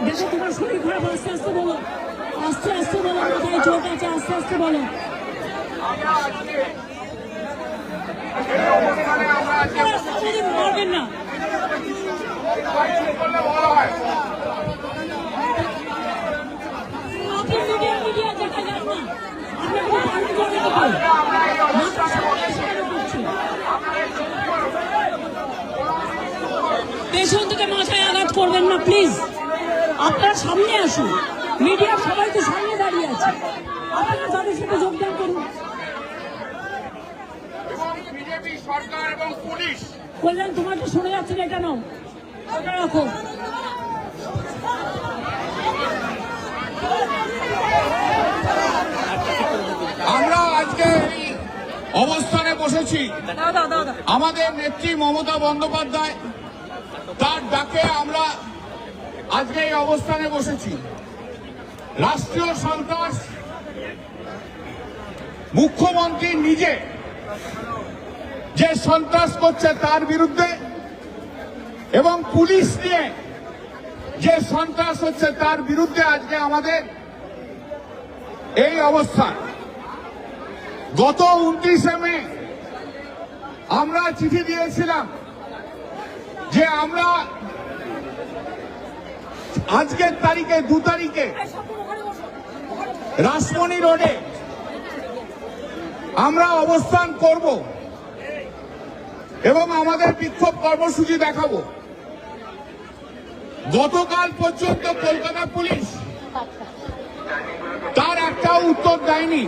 দেখো তোমার শরীর খারাপ, আস্তে আস্তে বলো, আস্তে আস্তে বলো, কোথায় চোট আছে আস্তে আস্তে বলো। পারবেন না, আপনি মিডিয়া মিডিয়া দেখা যান না, পেছন থেকে মাথায় আঘাত করবেন না প্লিজ। আপনারা সামনে আসুন, মিডিয়ার সবাই তো সামনে দাঁড়িয়ে আছে, আপনারা তাদের সাথে যোগদান করুন। সরকার এবং পুলিশ কল্যাণ, তোমার তো শোনা যাচ্ছে না, এটা নাও, ওটা রাখো। আমরা আজকে এই অবস্থানে বসেছি, আমাদের নেত্রী মমতা বন্দ্যোপাধ্যায় তার ডাকে আমরা আজকে এই অবস্থানে বসেছি। রাষ্ট্রীয় সন্ত্রাস মুখ্যমন্ত্রী নিজে যে সন্ত্রাস করছে তার বিরুদ্ধে এবং পুলিশ নিয়ে যে সন্ত্রাস হচ্ছে তার বিরুদ্ধে আজকে আমাদের এই অবস্থান। গত 29শে মে আমরা চিঠি দিয়েছিলাম যে আমরা আজকের তারিখে 2 তারিখে রাসমণি রোডে আমরা অবস্থান করব এবং আমাদের বিক্ষোভ কর্মসূচি দেখাবো। গতকাল পর্যন্ত কলকাতা পুলিশ তার একটাও উত্তর দেয়নি।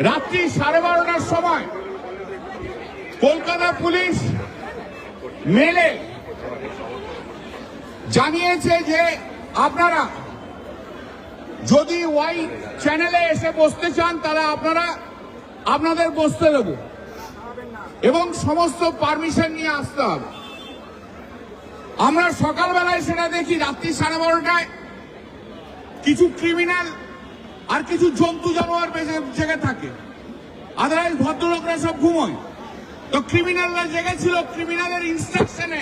রাত্রি 12:30টার সময় কলকাতা পুলিশ মেলে জানিয়েছে যে আপনারা যদি ওয়াই চ্যানেলে এসে বসতে চান তারা আপনাদের বসতে দেব এবং সমস্ত পারমিশন নিয়ে আসতে হবে। আমরা সকালবেলায় সেটা দেখি রাত্রি 12:30টায় কিছু ক্রিমিনাল আর কিছু জন্তু জানোয়ার জেগে থাকে, আদারওয়াইজ ভদ্রলোকরা সব ঘুমোয়। তো ক্রিমিনালরা জেগেছিল, ক্রিমিনালের ইনস্ট্রাকশনে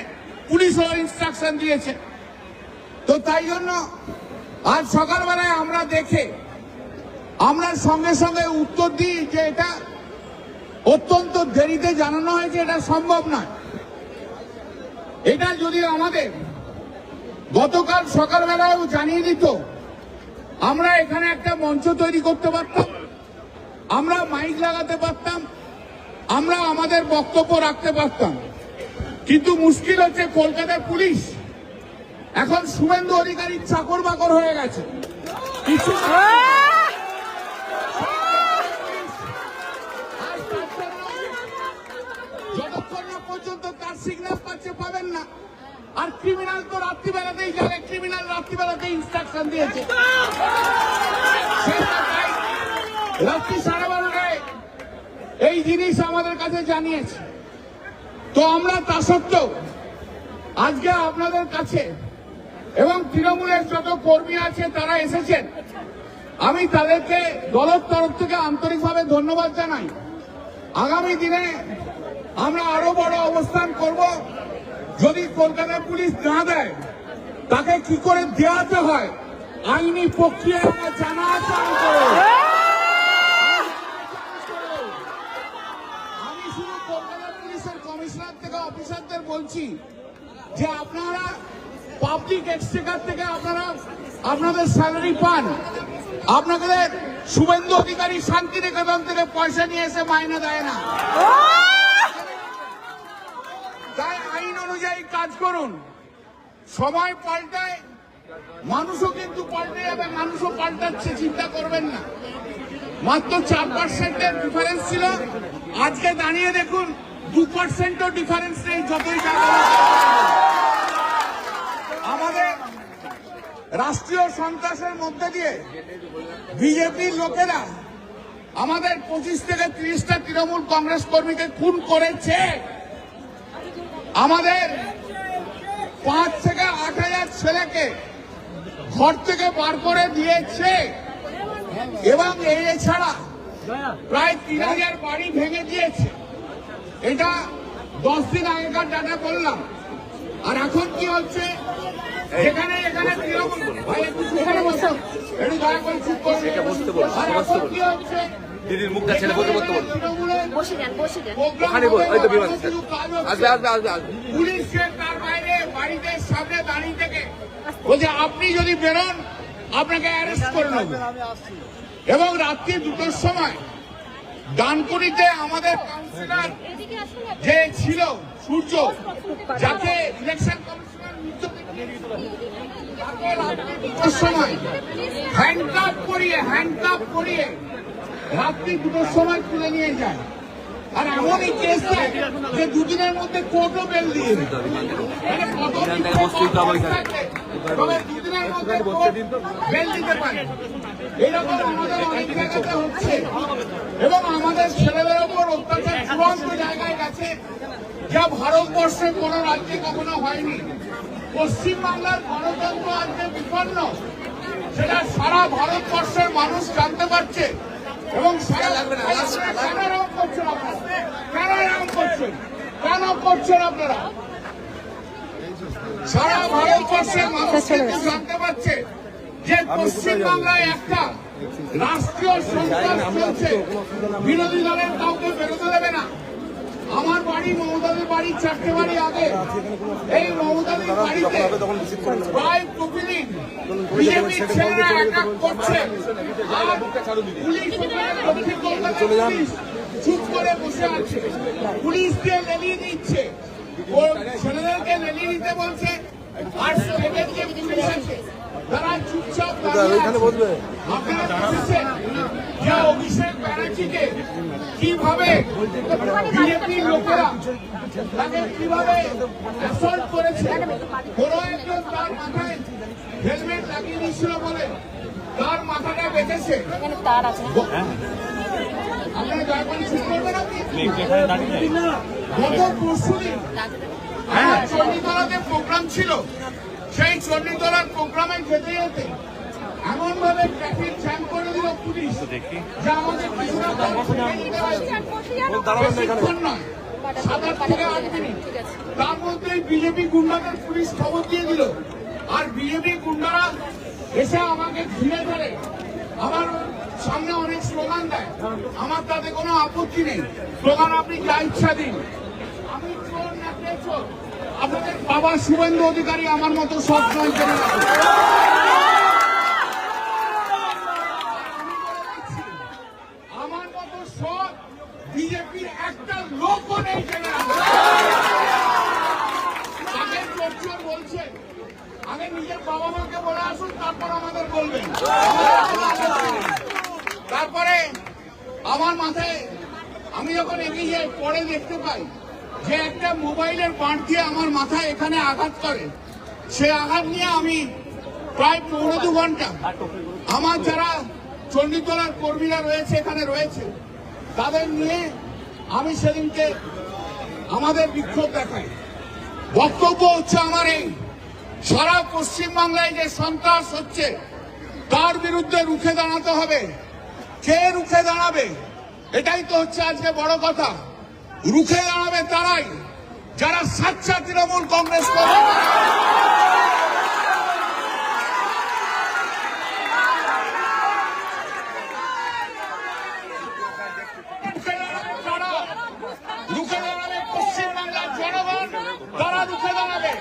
পুলিশও ইনস্ট্রাকশন দিয়েছে। তো তাই জন্য আজ সকালবেলায় আমরা দেখে আমরা সঙ্গে সঙ্গে উত্তর দিই যে এটা অত্যন্ত দেরিতে জানানো হয়েছে, এটা সম্ভব নয়। এটা যদি আমাদের গতকাল সকালবেলায়ও জানিয়ে দিত, আমরা এখানে একটা মঞ্চ তৈরি করতে পারতাম, আমরা মাইক লাগাতে পারতাম, আমরা আমাদের বক্তব্য রাখতে পারতাম। কিন্তু মুশকিল হচ্ছে কলকাতার পুলিশ এখন শুভেন্দু অধিকারীর চাকর বাকর হয়ে গেছে। যতক্ষণ না পর্যন্ত তার সিগন্যাল পাবেন না। আর ক্রিমিনাল তো রাত্রিবেলাতেই জানে, ক্রিমিনাল রাত্রিবেলাতেই ইনস্ট্রাকশন দিয়েছে। রাত্রি 12:30টায় এই জিনিস আমাদের কাছে জানিয়েছে। তো আমরা তা সত্ত্বেও আজকে আপনাদের কাছে এবং তৃণমূলের যত কর্মী আছে তারা এসেছেন, আমি তাদেরকে দলের তরফ থেকে আন্তরিকভাবে ধন্যবাদ জানাই। আগামী দিনে আমরা আরো বড় অবস্থান করব। যদি কলকাতা পুলিশ না দেয়, তাকে কি করে দেওয়াতে হয় আইনি প্রক্রিয়া আমরা জানা আছে। আমি শুধু কলকাতা পুলিশের কমিশনার থেকে অফিসারদের বলছি যে আপনারা পাবলিক এক্সচেকার থেকে আপনারা আপনাদের স্যালারি পান। আপনাদের শুভেন্দু অধিকারী শান্তিনিকেতন থেকে পয়সা নিয়ে এসে মাইনে দেয় না। তাই আইন অনুযায়ী কাজ করুন। সময় পাল্টায়, মানুষও কিন্তু পাল্টে যাবে, মানুষও পাল্টাচ্ছে, চিন্তা করবেন না। মাত্র 4%-এর ডিফারেন্স ছিল, আজকে দাঁড়িয়ে দেখুন 2%ও ডিফারেন্স নেই। যতই টাকা আমাদের রাষ্ট্রীয় সন্ত্রাসের মধ্যে দিয়ে বিজেপির লোকেরা আমাদের 25 থেকে 30টা তৃণমূল কংগ্রেস কর্মীকে খুন করেছে। আমাদের 5 থেকে 8,000 ছেলেকে ঘর থেকে বার করে দিয়েছে এবং এছাড়া প্রায় 3,000 বাড়ি ভেঙে দিয়েছে। এটা 10 দিন আগেকার ডাটা বললাম। আর এখন কি হচ্ছে, এখানে তৃণমূল ভাই একটু বসো, একটু দয়া করে চুপ করুন। আর এখন কি হচ্ছে, দিদির মুখটা ছেলে বলতে বলতে বল বসে যান ওখানে বল, ওই তো বিমান আসবে। পুলিশকে তার বাইরে বাড়িতে সামনে দাঁড়িয়ে থেকে বলছে আপনি যদি বেরোন আপনাকে অ্যারেস্ট করে নেব। এবং রাত্রি 2টোর সময় ডানকুনিতে আমাদের কাউন্সিলর যে ছিল সূর্য, যাকে ইলেকশন কমিশনার সময় হ্যান্ডকাপ করিয়ে রাত্রি 2টোর সময় তুলে নিয়ে যায়। আর এমনই কেস দেয় যে 2 দিনের মধ্যে কোর্টও বেল দিয়ে দেয়। মানে কত তবে 2 দিনের মধ্যে কোর্ট বেল দিতে পারে। এরকম আমাদের অনেক জায়গাতে হচ্ছে এবং আমাদের ছেলেদের ওপর অত্যাচার চূড়ান্ত জায়গায় গেছে, যা ভারতবর্ষের কোন রাজ্যে কখনো হয়নি। পশ্চিমবাংলার গণতন্ত্র আজকে বিপন্ন, সেটা সারা ভারতবর্ষের মানুষ জানতে পারছে। এবং কেন করছেন আপনারা? সারা ভারতবর্ষের মানুষ কিন্তু জানতে পারছে যে পশ্চিমবাংলায় একটা রাষ্ট্রীয় সন্ত্রাস চলছে। বিরোধী দলের কাউকে বেরোতে দেবে না। আমার বাড়ি মমতাদের বাড়ি 4টে বাড়ি আগে, এই মমতাদের বাড়িতে প্রায় প্রতিদিন বিজেপির ছেলেরা অ্যাটাক করছে। আর পুলিশ দক্ষিণ কলকাতার পুলিশ চুপ করে বসে আছে, পুলিশকে লেলিয়ে দিচ্ছে, ছেলেদেরকে লেলিয়ে দিতে বলছে। আর ছেলেদের যে পুলিশ আছে তারা চুপচাপ আপনারা দেখেছেন যে অভিষেক ব্যানার্জিকে কিভাবে বিজেপির লোকেরা তাকে কিভাবে অ্যাসল্ট করেছে। কোন একজন তার মাথায় হেলমেট লাগিয়ে দিচ্ছিল বলে তার মাথাটা বেঁচেছে। আপনারা দয়া করে চুপ করবেন। গত পরশুদিন চণ্ডীতলাতে প্রোগ্রাম ছিল, সেই চণ্ডীতলার প্রোগ্রামে যেতে যেতে এমন ভাবে ট্রাফিক জ্যাম করে দিল পুলিশ, যা আমাদের বেশিক্ষণ নয়, 7 থেকে 8 মিনিট। তার মধ্যেই বিজেপি গুন্ডাদের পুলিশ খবর দিয়ে দিল। আর বিজেপি গুন্ডারা এসে আমাকে ঘিরে ধরে আমার সামনে অনেক স্লোগান দেয়। আমার তাতে কোনো আপত্তি নেই, স্লোগান আপনি যা ইচ্ছা দিন। আমি চোর না কে চোর, আপনাদের বাবা শুভেন্দু অধিকারী আমার মতো সব নয় করে আমার মতো সব বিজেপির একটা লোকও নেই জেনে তাদের চোর বলছে। আগে নিজের বাবা মাকে বলে আসুন, তারপর আমাদের বলবেন। তারপরে আমার মাথায় আমি যখন এগিয়ে যাই, পরে দেখতে পাই যে একটা মোবাইলের বাঁট দিয়ে আমার মাথায় এখানে আঘাত করে। সে আঘাত নিয়ে আমি প্রায় 1.5-2 ঘন্টা আমার যারা চণ্ডীতলার কর্মীরা রয়েছে এখানে রয়েছে তাদের নিয়ে আমি সেদিনকে আমাদের বিক্ষোভ দেখাই। বক্তব্য হচ্ছে আমার এই, সারা পশ্চিমবাংলায় যে সন্ত্রাস হচ্ছে তার বিরুদ্ধে রুখে দাঁড়াতে হবে। কে রুখে দাঁড়াবে? এটাই তো হচ্ছে আজকে বড় কথা। রুখে দাঁড়াবে তারাই যারা সাচ্চা তৃণমূল কংগ্রেস করে। রুখে দাঁড়াবে পশ্চিমবাংলার জনগণ, তারা রুখে দাঁড়াবে।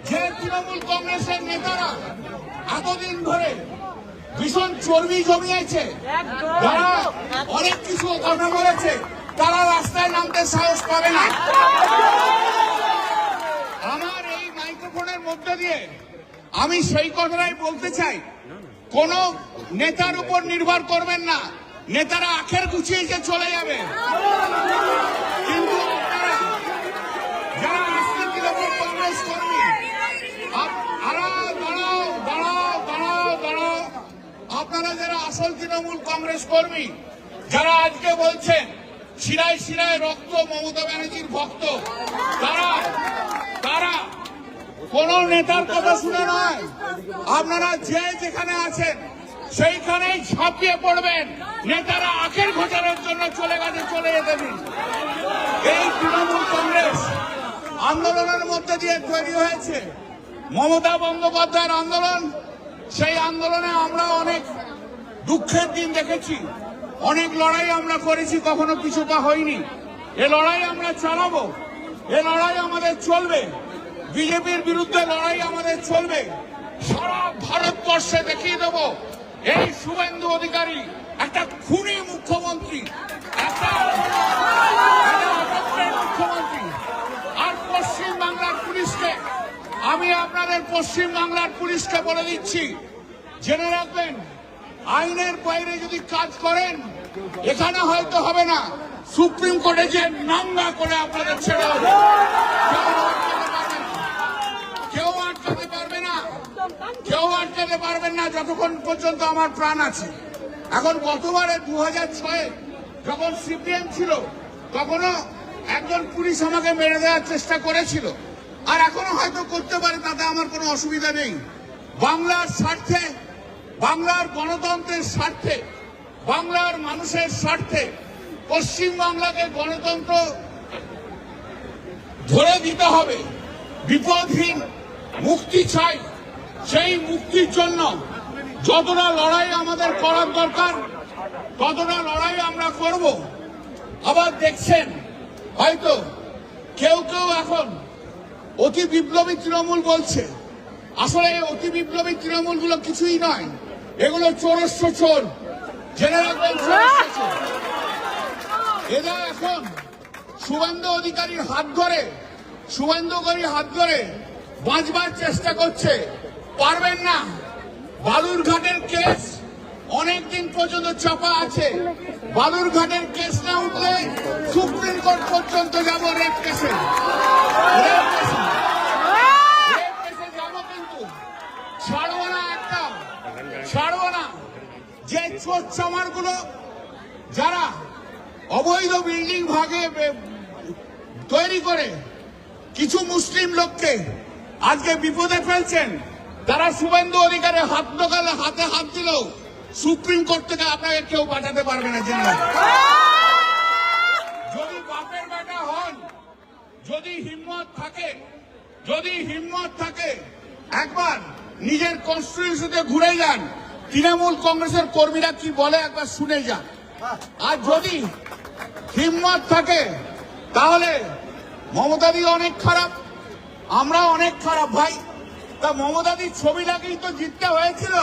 যে তৃণমূল কংগ্রেসের নেতারা এতদিন ধরে ভীষণ চর্বি জমিয়েছে, যারা অনেক কিছু কথা বলেছে, তারা রাস্তায় নামতে সাহস পাবে না। আমার এই মাইক্রোফোনের মধ্যে দিয়ে আমি সেই কথাটাই বলতে চাই, কোন নেতার উপর নির্ভর করবেন না। নেতারা আখের গুছিয়ে চলে যাবে, কিন্তু আপনারা যারা আজকে তৃণমূল কংগ্রেস কর্মী, আপনারা যারা আসল তৃণমূল কংগ্রেস কর্মী, যারা আজকে বলছেন শিরায় শিরায় রক্ত মমতা ব্যানার্জির ভক্ত, তারা কোন নেতার কথা শুনে নয়, আপনারা যে যেখানে আছেন সেইখানেই ঝাঁপিয়ে পড়বেন। নেতারা আখের ঘোচানোর জন্য চলে গেছে, চলে যেতে দিন। এই তৃণমূল কংগ্রেস আন্দোলনের মধ্যে দিয়ে তৈরি হয়েছে, মমতা বন্দ্যোপাধ্যায়ের আন্দোলন। সেই আন্দোলনে আমরা অনেক দুঃখের দিন দেখেছি, অনেক লড়াই আমরা করেছি, কখনো পিছুপা হয়নি। এ লড়াই আমরা চালাবো, এ লড়াই আমাদের চলবে। বিজেপির বিরুদ্ধে লড়াই আমাদের চলবে। সারা ভারতবর্ষে দেখিয়ে দেব এই শুভেন্দু অধিকারী একটা খুনি মুখ্যমন্ত্রী, একটা মুখ্যমন্ত্রী। আর পশ্চিম বাংলার পুলিশকে, আমি আপনাদের পশ্চিম বাংলার পুলিশকে বলে দিচ্ছি, জেনে রাখবেন, আইনের বাইরে যদি কাজ করেন এখানে হয়তো হবে না, সুপ্রিম কোর্টে যে নাঙ্গা করে আপনাদের ছেড়ে হবে। কেউ আটকাতে পারবে না, কেউ আটকাতে পারবেন না যতক্ষণ পর্যন্ত আমার প্রাণ আছে। এখন গতবারে 2006 যখন সিপিএম ছিল, তখনও একজন পুলিশ আমাকে মেরে দেওয়ার চেষ্টা করেছিল, আর এখনো হয়তো করতে পারে, তাতে আমার কোনো অসুবিধা নেই। বাংলার স্বার্থে, বাংলার গণতন্ত্রের স্বার্থে, বাংলার মানুষের স্বার্থে পশ্চিম বাংলাকে গণতন্ত্র ধরে দিতে হবে। বিপদহীন মুক্তি চাই, সেই মুক্তির জন্য যতটা লড়াই আমাদের করার দরকার ততটা লড়াই আমরা করব। আবার দেখছেন হয়তো কেউ কেউ এখন অতি বিপ্লবী তৃণমূল বলছে, আসলে অতি বিপ্লবী তৃণমূলগুলো কিছুই নয়, এগুলো চোরস্য চোর। জেনে রাখবেন, চোরস্য চোর। এরা এখন শুভেন্দু অধিকারীর হাত ধরে বাঁচবার চেষ্টা করছে, পারবেন না। বালুরঘাটের কেস অনেকদিন পর্যন্ত চাপা আছে, বালুরঘাটের কেস না উঠলে সুপ্রিম কোর্ট পর্যন্ত যাব। রেপ কেসে যাব, কিন্তু ছাড়বো না, একটা ছাড়বো না। যে চোর চামারগুলো যারা অবৈধ বিল্ডিং ভাগে তৈরি করে কিছু মুসলিম লোককে আজকে বিপদে ফেলছেন, তারা শুভেন্দু অধিকারের হাতে হাত দিলেও সুপ্রিম কোর্ট থেকে আপনাকে কেউ বাঁচাতে পারবে না। জেনে যদি বাপের বেটা হন, যদি হিম্মত থাকে একবার নিজের কনস্টিটিউশনে ঘুরে যান, তৃণমূল কংগ্রেসের কর্মীরা কি বলে একবার শুনে যান। আর যদি হিম্মত থাকে তাহলে মমতাদি অনেক খারাপ, আমরা অনেক খারাপ ভাই। তা মমতাদির ছবি লাগেই তো জিততে হয়েছিল।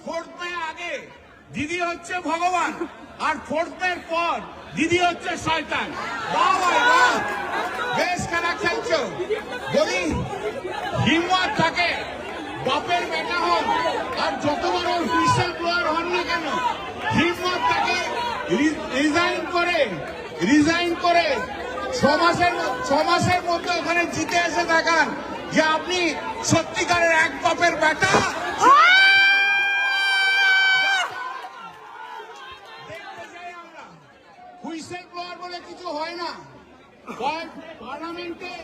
ফোর্থ মে আগে দিদি হচ্ছে ভগবান, আর ফোর্থ মের পর দিদি হচ্ছে শয়তান। বেশ খেলা খেলছো। যদি হিম্মত থাকে, বাপের বেটা হন আর যত বড় হুইসেল ব্লোয়ার হন না কেন, হিম্মত থাকে রিজাইন করে 6 মাসের মধ্যে ওখানে জিতে এসে দেখান যে আপনি সত্যিকারের এক বাপের বেটা। দেখতে চাই আমরা। হুইসেল ব্লোয়ার বলে কিছু হয় না। পার্লামেন্টে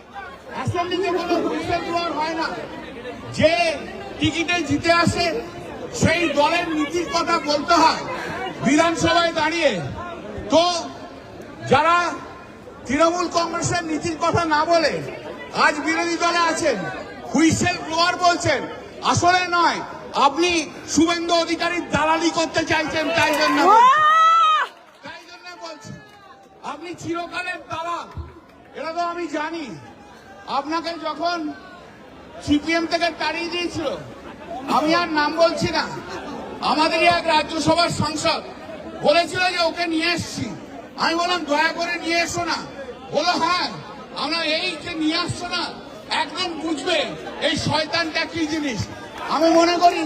অ্যাসেম্বলিতে কোনো হুইসেল ব্লোয়ার হয় না। যে টিকিটে জিতে আসে সেই দলের নীতির কথা বলতে হয় বিধানসভায় দাঁড়িয়ে। তো যারা তৃণমূল কংগ্রেসের নীতির কথা না বলে আজ বিরোধী দলে আছেন, হুইসেল ব্লোয়ার বলছেন, আসলে নয়, আপনি শুভেন্দু অধিকারীর দালালি করতে চাইছেন, তাই জন্য বলছেন। আপনি চিরকালের দালাল, এটা তো আমি জানি। আপনাকে যখন সিপিএম থেকে তাড়িয়ে দিয়েছিল, আমি আর নাম বলছি না, আমাদেরই এক রাজ্যসভার সাংসদ বলেছিল যে ওকে নিয়ে এসছি। আমি বললাম দয়া করে নিয়ে এসো না। বলো হ্যাঁ, আমরা এই যে নিয়ে আসছো না, একদম বুঝবে এই শয়তানটা কি জিনিস। আমি মনে করি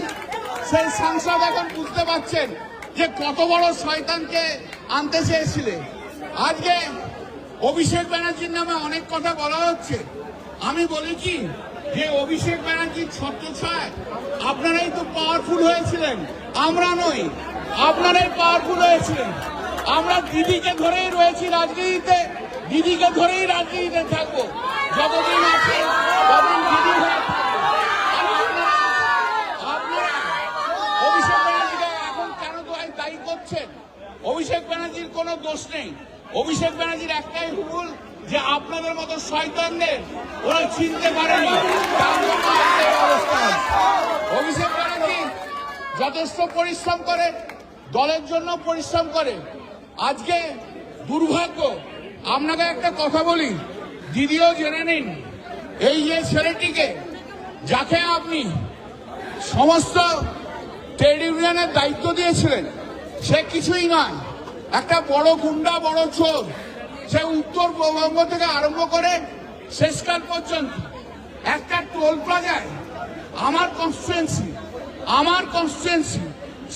সেই সাংসদ এখন বুঝতে পারছেন যে কত বড় শয়তানকে আনতে চেয়েছিলেন। আজকে অভিষেক ব্যানার্জির নামে অনেক কথা বলা হচ্ছে। আমি বলি কি যে অভিষেক ব্যানার্জির ছত্রছায়ায় আপনারাই তো পাওয়ারফুল হয়েছিলেন, আমরা নই, আপনারাই পাওয়ারফুল হয়েছিলেন। আমরা দিদিকে ধরেই রয়েছি রাজনীতিতে, দিদিকে ধরেই রাজনীতিতে থাকবো, যতদিন আছে ততদিন দিদি হয়ে থাকবো। আপনারা অভিষেক ব্যানার্জিকে এখন কেন দায়ী করছেন? অভিষেক ব্যানার্জির কোনো দোষ নেই। অভিষেক ব্যানার্জির একটাই ভুল যে আপনাদের মতো শয়তানদের ওরা চিনতে পারেনি, তার জন্য এই অবস্থা। অভিষেক ব্যানার্জি যথেষ্ট পরিশ্রম করে, দলের জন্য পরিশ্রম করে। আজকে দুর্ভাগ্য, আপনাকে একটা কথা বলি, দিদিও জেনে নিন, এই যে ছেলেটিকে যাকে আপনি সমস্ত ট্রেড ইউনিয়নের দায়িত্ব দিয়েছিলেন, সে কিছুই নয়, একটা বড় গুন্ডা, বড় চোর। সে উত্তরবঙ্গ থেকে আরম্ভ করে শেষকাল পর্যন্ত একটা টোল প্লাজায় আমার কনস্টিটুয়েন্সি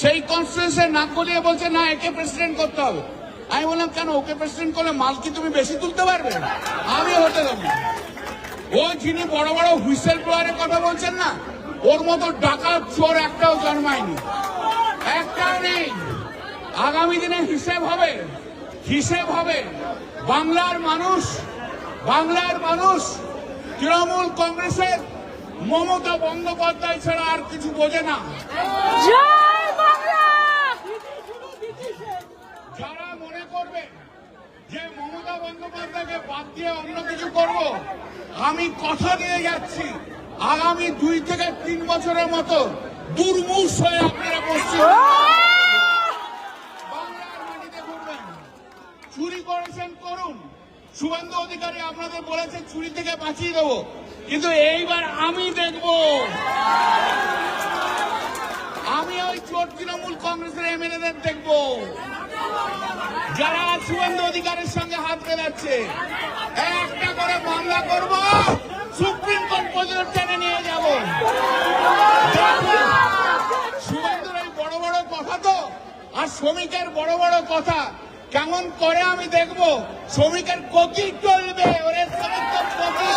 সেই কনস্টিটুয়েন্সি নাক গলিয়ে বলছে না, একে প্রেসিডেন্ট করতে হবে। আমি বললাম কেন, ওকে প্রেসিডেন্ট করলে মাল কি তুমি বেশি তুলতে পারবে? আমি হতে দেবো। ও যিনি বড় বড় হুইসেল ব্লোয়ারের কথা বলছেন না, ওর মতো ডাকাত চোর একটাও জন্মায়নি, একটাও নেই। আগামী দিনে হিসেব হবে। বাংলার মানুষ তৃণমূল কংগ্রেসের মমতা বন্দ্যোপাধ্যায় ছাড়া আর কিছু বোঝে না। যারা মনে করবে যে মমতা বন্দ্যোপাধ্যায়কে বাদ দিয়ে অন্য কিছু করব, আমি কথা দিয়ে যাচ্ছি, আগামী 2 থেকে 3 বছরের মতো দুর্মূষ হয়ে আপনারা পশ্চিম বাংলার মাটিতে ঘুরবেন। চুরি করেছেন করুন, শুভেন্দু অধিকারী আপনাদের বলেছেন চুরি থেকে বাঁচিয়ে দেবো, কিন্তু এইবার আমি দেখব, আমি ওই চোর তৃণমূল কংগ্রেসের এমএলএদের দেখব যারা শুভেন্দু অধিকারীর সঙ্গে হাত মেলাচ্ছে। একটা করে মামলা করব, সুপ্রিম কোর্ট পর্যন্ত টেনে নিয়ে যাব। শুভেন্দুর এই বড় বড় কথা তো, আর শ্রমিকের বড় বড় কথা কেমন করে আমি দেখব। শ্রমিকের গতি চলবে, ওরে শ্রমিকের গতি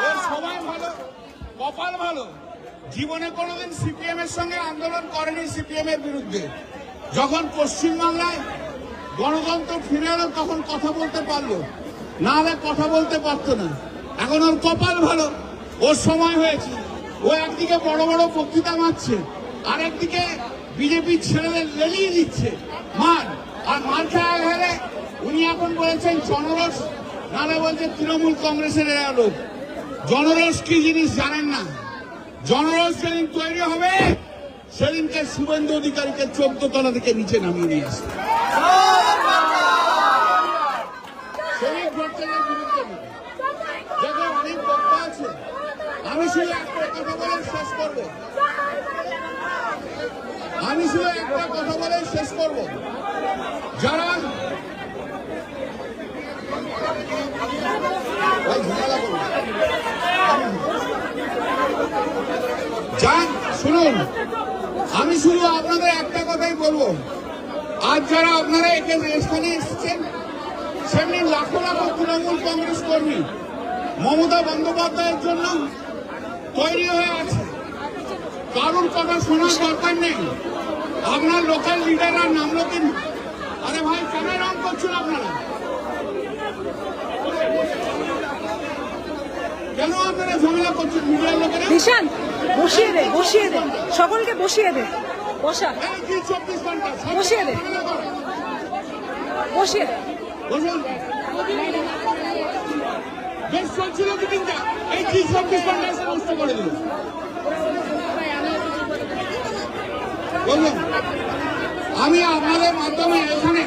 ওর সময় ভালো, কপাল ভালো। জীবনে কোনোদিন সিপিএম এর সঙ্গে আন্দোলন করেনি, সিপিএম এর বিরুদ্ধে। যখন পশ্চিমবাংলায় গণতন্ত্র ফিরে এলো তখন কথা বলতে পারলো, না হলে কথা বলতে পারতো না। এখন ওর কপাল ভালো, ওর সময় হয়েছে। ও একদিকে বড় বড় বক্তৃতা মারছে, আর একদিকে বিজেপির ছেলেদের লেলিয়ে দিচ্ছে আর মার খাওয়া গেলে উনি এখন বলেছেন জনরস, নাহলে বলছে তৃণমূল কংগ্রেসের এরা লোক। জনরস কি জিনিস জানেন না। জনরস যেদিন তৈরি হবে সেদিনকে শুভেন্দু অধিকারীকে 14 তলা থেকে নিচে নামিয়ে নিয়ে আসবে। শ্রমিক ভোটারের বিরুদ্ধে দেখো অনেক বক্তা আছে, আমি শুধু একটা কথা বলে শেষ করবো। যারা শুনুন, আমি শুধু আপনাদের একটা কথাই বলবো, আজ যারা আপনারা এখানে এসেছেন, সেমনি লাখো লাখো তৃণমূল কংগ্রেস কর্মী মমতা বন্দ্যোপাধ্যায়ের জন্য তৈরি হয়ে আছে। কারুর কথা শোনার দরকার নেই। আপনার লোকাল লিডাররা নামলো কিনা? আরে ভাই কেন রং করছেন আপনারা? কেন আপনারা ঝামেলা করছেন মিডিয়ার লোকেরা? নিশান বসিয়ে দে, বসিয়ে দে, সকলকে বসিয়ে দে, বসা, এই কি 24 ঘন্টা সব বসিয়ে দে। ঝামেলা করে? বসিয়ে দে। বসুন। বেশ চলছিল মিটিংটা, এই কি 24 ঘন্টা এসে নষ্ট করে দিল। বলুন, আমি আপনাদের মাধ্যমে এখানে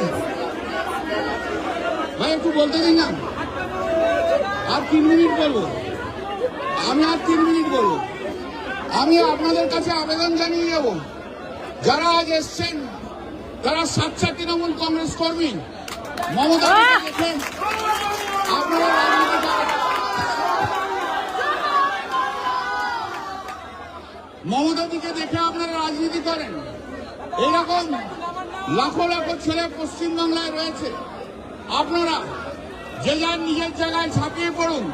ভাই একটু বলতে দিন না, আর 3 মিনিট বলবো, আমি আর 3 মিনিট বলবো। আমি আপনাদের কাছে আবেদন জানিয়ে যাব, যারা আজ এসছেন তারা সাচ্চা তৃণমূল কংগ্রেস কর্মী। মমতা দেখেন আপনারা মমতাদিকে দেখে আপনারা রাজনীতি করেন। এরকম লাখো লাখো ছেলে পশ্চিমবাংলায় রয়েছে। আপনারা যে যার নিজের জায়গায় ছাপিয়ে পড়ুন,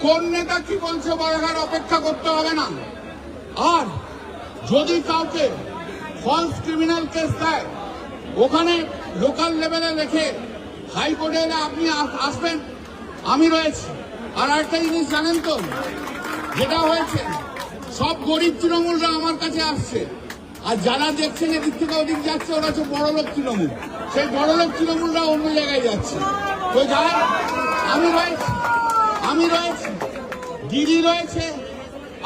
কোন নেতা কি বলছে দেখার অপেক্ষা করতে হবে না। আর যদি কাউকে ফলস ক্রিমিনাল কেস দেয়, ওখানে লোকাল লেভেলে রেখে হাইকোর্টে এলে আপনি আসবেন, আমি রয়েছি। আর একটা জিনিস জানেন তো, যেটা হয়েছে সব গরিব তৃণমূলরা আমার কাছে আসছে, আর যারা দেখছেন এদিক থেকে ওদিক যাচ্ছে ওরা হচ্ছে বড় লোক তৃণমূল। সেই বড় লোক তৃণমূলরা অন্য জায়গায় যাচ্ছে। তো যাই, আমি রয়েছি, দিদি রয়েছে,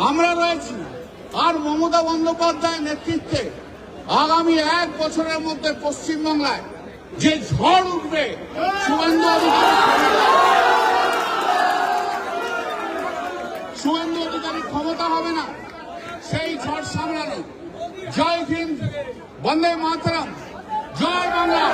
আমরা রয়েছি। আর মমতা বন্দ্যোপাধ্যায়ের নেতৃত্বে আগামী 1 বছরের মধ্যে পশ্চিমবাংলায় যে ঝড় উঠবে, শুভেন্দু অধিকারী ক্ষমতা হবে না সেই ঝড় সামলানো। জয় হিন্দ, বন্দে মাতরম, জয় বাংলা।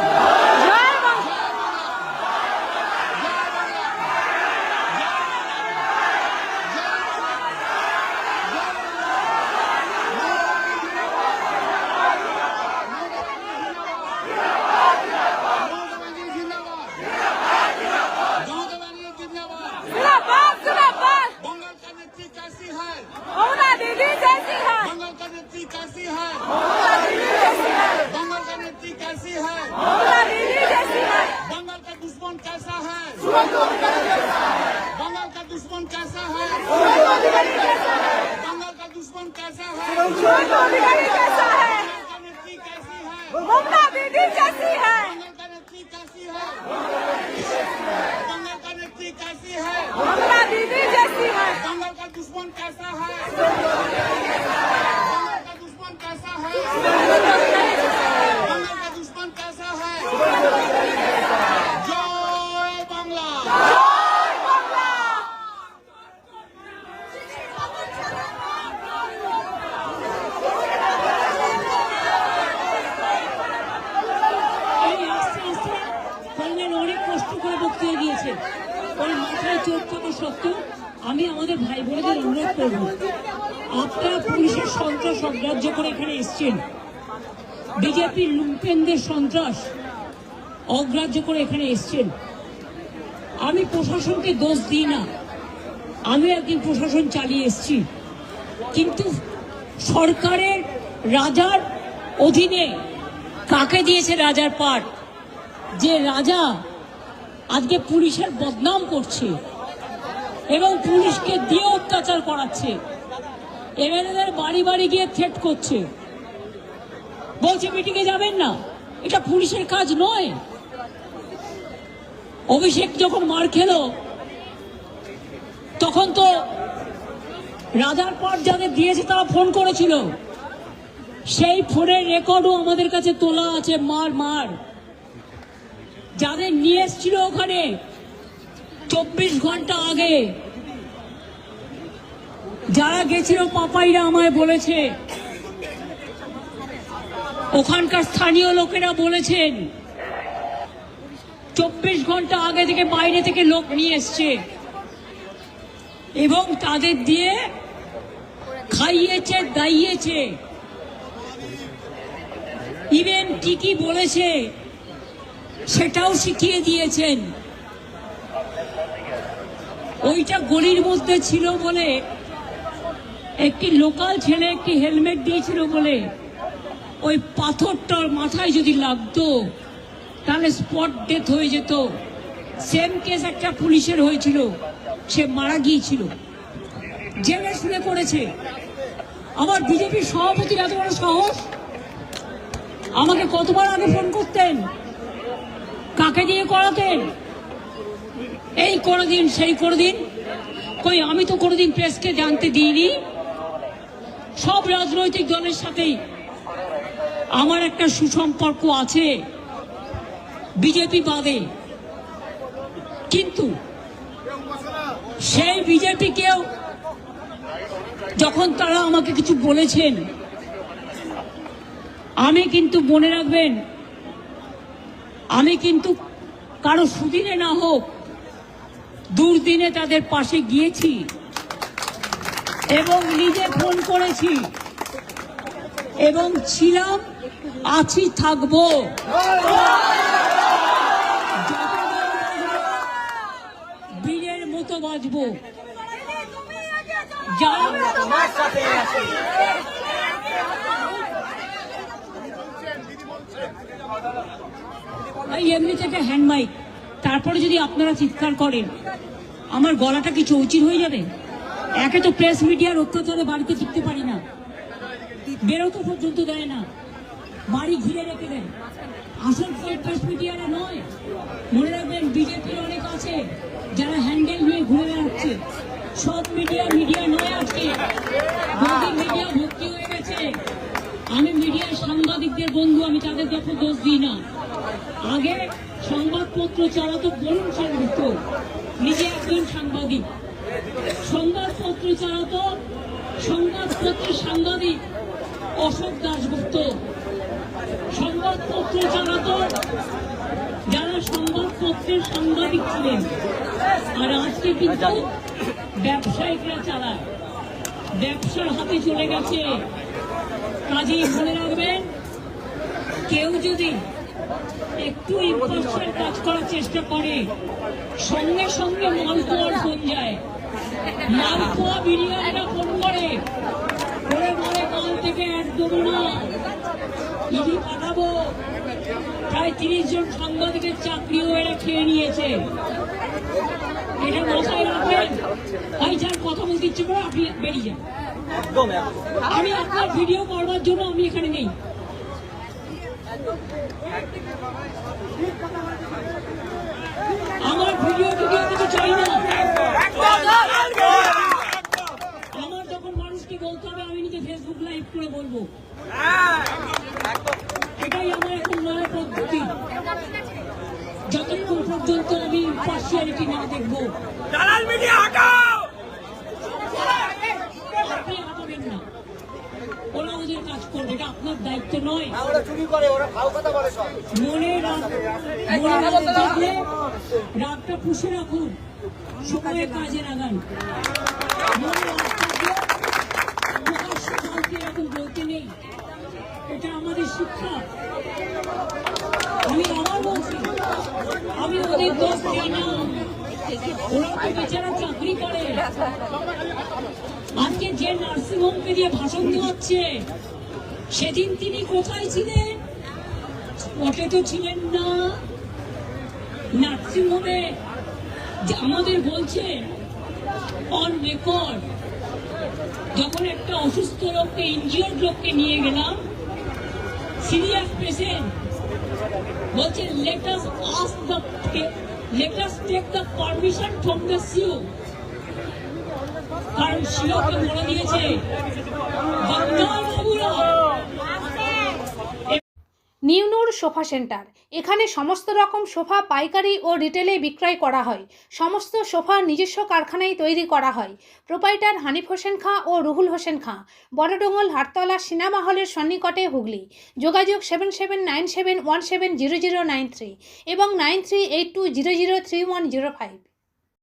बंगाल का नेत्री कैसी है? ममता दीदी जैसी है। बंगाल का नेत्री कैसी है? ममता दीदी जैसी है। बंगाल का नेत्री कैसी है? ममता दीदी जैसी है। बंगाल का दुश्मन कैसा है? बंगाल का दुश्मन कैसा है? बंगाल का दुश्मन कैसा है? कैसा है? बंगाल का नेत्री कैसी है? ममता दीदी जैसी है। बंगाल का नेत्री कैसी है? बंगाल का नेत्री कैसी है? ममता दीदी जैसी है। बंगाल का दुश्मन कैसा है? बंगाल का दुश्मन कैसा है? बंगाल का दुश्मन कैसा है? जय बांग्ला। এই আস্তে আস্তে কল্যাণ অনেক কষ্ট করে বক্তৃতা দিয়েছে, ওর মাথায় চোট থাকা সত্ত্বেও আমি আমাদের ভাই বোনেদের অনুরোধ করব, আপনারা পুলিশের সন্ত্রাস অগ্রাহ্য করে এখানে এসছেন, বিজেপির লুম্পেনদের সন্ত্রাস অগ্রাহ্য করে এখানে এসছেন। আমি প্রশাসনকে দোষ দিই না, আমি একদিন প্রশাসন চালিয়ে এসছি, কিন্তু সরকারের রাজার অধীনে কাকে দিয়েছে রাজার পাট? যে রাজা আজকে পুলিশের বদনাম করছে এবং পুলিশকে দিয়ে অত্যাচার করাচ্ছে, এমএলএদের বাড়ি বাড়ি গিয়ে থ্রেট করছে, বলছে মিটিংয়ে যাবেন না। এটা পুলিশের কাজ নয়। অভিষেক যখন মার খেলো তখন তো রাজার পাট যাদের দিয়েছে তারা ফোন করেছিল, সেই ফোনের রেকর্ডও আমাদের কাছে তোলা আছে। মার যাদের নিয়ে এসেছিল ওখানে 24 ঘন্টা আগে যারা গেছিল, পাপাইরা আমায় বলেছে, ওখানকার স্থানীয় লোকেরা বলেছেন 24 ঘন্টা আগে থেকে বাইরে থেকে লোক নিয়ে এসছে এবং তাদের দিয়ে খাইয়েছে, দাইয়েছে। ইভেন কি বলেছে সেটাও শিখিয়ে দিয়েছেন। ওইটা গলির মধ্যে ছিল বলে একটি লোকাল ছেলে একটি হেলমেট দিয়েছিল বলে ওই পাথরটার মাথায় যদি লাগতো তাহলে স্পট ডেথ হয়ে যেত। সেম কেস একটা পুলিশের হয়েছিল, সে মারা গিয়েছিল। জেনে শুনে করেছে। আমার বিজেপির সভাপতির এত বড় সাহস, আমাকে কতবার আগে ফোন করতেন, কাকে দিয়ে করাতেন, এই করে দিন সেই করে দিন। কই আমি তো কোনোদিন প্রেসকে জানতে দিইনি। সব রাজনৈতিক দলের সাথেই আমার একটা সুসম্পর্ক আছে, বিজেপি বাদে। কিন্তু সেই বিজেপিকেও যখন তারা আমাকে কিছু বলেছেন, আমি কিন্তু মনে রাখবেন, আমি কিন্তু কারো সুদিনে না হোক দুর্দিনে তাদের পাশে গিয়েছি এবং নিজে ফোন করেছি এবং ছিলাম, আছি, থাকবো। বীরের মতো বাঁচবো। এমনি থেকে হ্যান্ড মাইক, তারপরে যদি আপনারা চিৎকার করেন আমার গলাটা কি চৌচির হয়ে যাবে? একে তো প্রেস মিডিয়ার অত্যাচারে বাড়িতে টিকতে পারি না, বেরোতে পর্যন্ত দেয় না, বাড়ি ঘিরে রেখে দেয়। আসল প্রেস মিডিয়ারা নয়। মনে রাখবেন, বিজেপির অনেক আছে যারা হ্যান্ডেল নিয়ে ঘুরে বেড়াচ্ছে। সব মিডিয়া নয়। আজকে মোদি মিডিয়া ভর্তি হয়ে গেছে। আমি মিডিয়ার সাংবাদিকদের বন্ধু, আমি তাদের যখন দোষ দিই না। আগে সংবাদপত্র চালাতো বলুন সেনগুপ্ত, নিজে একজন সাংবাদিক। সংবাদপত্র চালাতো সংবাদপত্রের সাংবাদিক অশোক দাশগুপ্ত। সংবাদপত্র চালাতো যারা সংবাদপত্রের সাংবাদিক ছিলেন। আর আজকে কিন্তু ব্যবসায়িকরা চালায়, ব্যবসার হাতে চলে গেছে। কাজেই মনে রাখবেন, কেউ যদি একটু ইম্পার্শিয়াল কাজ করার চেষ্টা করে, সঙ্গে সঙ্গে মালপোয়ার ফোন যায়। মালপোয়া বিরিয়ানিরা ফোন করে বলে মাল থেকে একদম না, ইডি পাঠাবো। প্রায় 30 জন সাংবাদিকের চাকরিও এরা খেয়ে নিয়েছে। এটা মাথায় রাখবেন। ভাই, যার কথা বলতে ইচ্ছে করে আপনি বেরিয়ে যান। আমি আপনার ভিডিও করবার জন্য আমি এখানে নেই। আমার ভিডিও কিছু চাই না। আমার যখন মানুষকে বলতে হবে, আমি নিজে ফেসবুক লাইভ করে বলবো। এটাই আমার এখন নয়া পদ্ধতি। যতক্ষণ পর্যন্ত আমি পার্সিয়ালিটি না দেখবো, আপনি হাঁটাবেন না। ওরা ওদের কাজ করবে, এটা আপনার দায়িত্ব নয়। মনে রাখলে রাগটা পুষে রাখুন, সময়ে কাজে লাগান। মনে রাখতে এরকম বলতে নেই, এটা আমাদের শিক্ষা। আমি আবার বলছি, আমি ওদের দোষ দিই না। ওরা তো বেচারা চাকরি করে। আজকে যে নার্সিংহোমকে দিয়ে ভাষণ দেওয়াচ্ছে, সেদিন তিনি কোথায় ছিলেন? স্পটে তো ছিলেন না। নার্সিংহোমে আমাদের বলছে অন রেকর্ড, যখন একটা অসুস্থ লোককে, ইনজিওর্ড লোককে নিয়ে গেলাম, সিরিয়াস পেশেন্ট, বলছে let us take the permission from the CEO, কারণ সিওকে বলে দিয়েছে নিউনুর সোফা সেন্টার। এখানে সমস্ত রকম সোফা পাইকারি ও রিটেলে বিক্রয় করা হয়। সমস্ত সোফা নিজস্ব কারখানায় তৈরি করা হয়। প্রোপাইটার হানিফ হোসেন খাঁ ও রুহুল হোসেন খাঁ, বড়ডোঙ্গল, হাটতলা, সিনেমা হলের সন্নিকটে, হুগলি। যোগাযোগ 7797170093 এবং 9382003105।